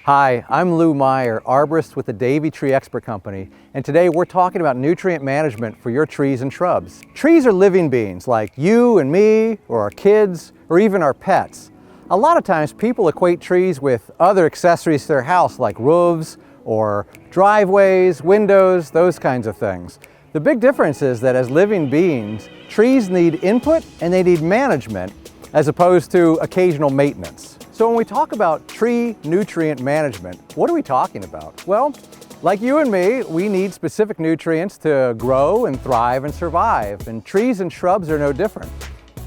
Hi, I'm Lou Meyer, arborist with the Davey Tree Expert Company, and today we're talking about nutrient management for your trees and shrubs. Trees are living beings like you and me, or our kids, or even our pets. A lot of times people equate trees with other accessories to their house like roofs or driveways, windows, those kinds of things. The big difference is that as living beings, trees need input and they need management as opposed to occasional maintenance. So when we talk about tree nutrient management, what are we talking about? Well, like you and me, we need specific nutrients to grow and thrive and survive, and trees and shrubs are no different.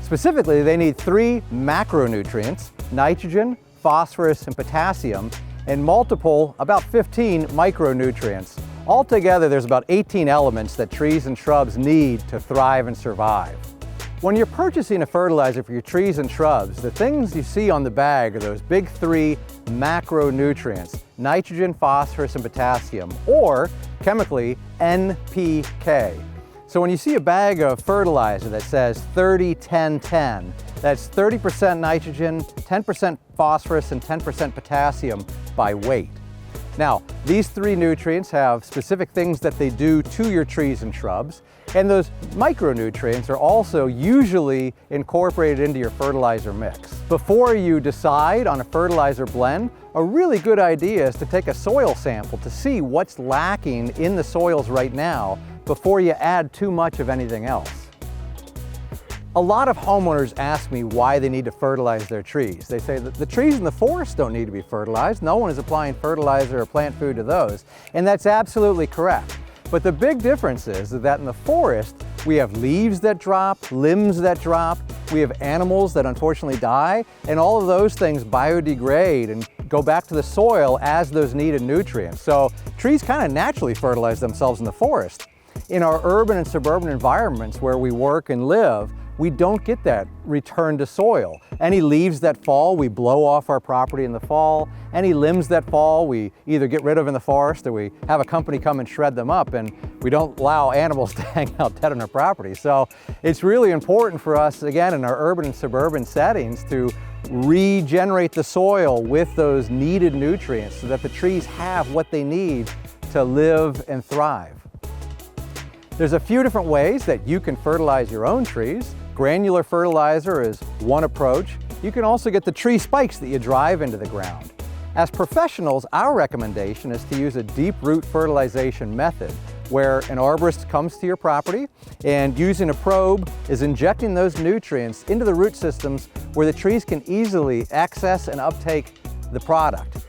Specifically, they need 3 macronutrients: nitrogen, phosphorus, and potassium, and multiple, about 15 micronutrients. Altogether, there's about 18 elements that trees and shrubs need to thrive and survive. When you're purchasing a fertilizer for your trees and shrubs, the things you see on the bag are those big 3 macronutrients: nitrogen, phosphorus, and potassium, or chemically NPK. So when you see a bag of fertilizer that says 30-10-10, that's 30% nitrogen, 10% phosphorus, and 10% potassium by weight. Now, these 3 nutrients have specific things that they do to your trees and shrubs, and those micronutrients are also usually incorporated into your fertilizer mix. Before you decide on a fertilizer blend, a really good idea is to take a soil sample to see what's lacking in the soils right now before you add too much of anything else. A lot of homeowners ask me why they need to fertilize their trees. They say that the trees in the forest don't need to be fertilized. No one is applying fertilizer or plant food to those, and that's absolutely correct. But the big difference is that in the forest, we have leaves that drop, limbs that drop, we have animals that unfortunately die, and all of those things biodegrade and go back to the soil as those needed nutrients. So trees kind of naturally fertilize themselves in the forest. In our urban and suburban environments where we work and live, we don't get that return to soil. Any leaves that fall, we blow off our property in the fall. Any limbs that fall, we either get rid of in the forest or we have a company come and shred them up, and we don't allow animals to hang out dead on our property. So it's really important for us, again, in our urban and suburban settings to regenerate the soil with those needed nutrients so that the trees have what they need to live and thrive. There's a few different ways that you can fertilize your own trees. Granular fertilizer is one approach. You can also get the tree spikes that you drive into the ground. As professionals, our recommendation is to use a deep root fertilization method where an arborist comes to your property and using a probe is injecting those nutrients into the root systems where the trees can easily access and uptake the product.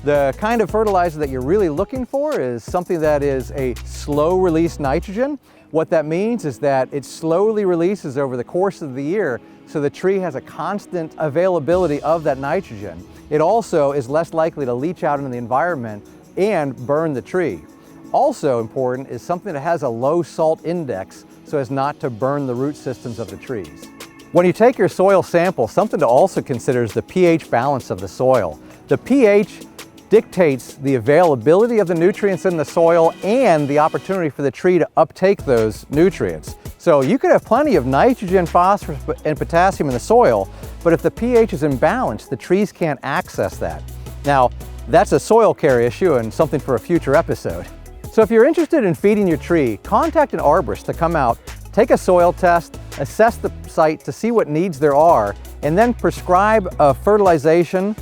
The kind of fertilizer that you're really looking for is something that is a slow release nitrogen. What that means is that it slowly releases over the course of the year so the tree has a constant availability of that nitrogen. It also is less likely to leach out into the environment and burn the tree. Also important is something that has a low salt index so as not to burn the root systems of the trees. When you take your soil sample, something to also consider is the pH balance of the soil. The pH dictates the availability of the nutrients in the soil and the opportunity for the tree to uptake those nutrients. So you could have plenty of nitrogen, phosphorus, and potassium in the soil, but if the pH is imbalanced, the trees can't access that. Now, that's a soil care issue and something for a future episode. So if you're interested in feeding your tree, contact an arborist to come out, take a soil test, assess the site to see what needs there are, and then prescribe a fertilization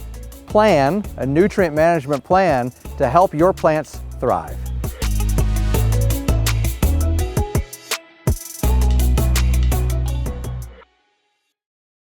plan, a nutrient management plan to help your plants thrive.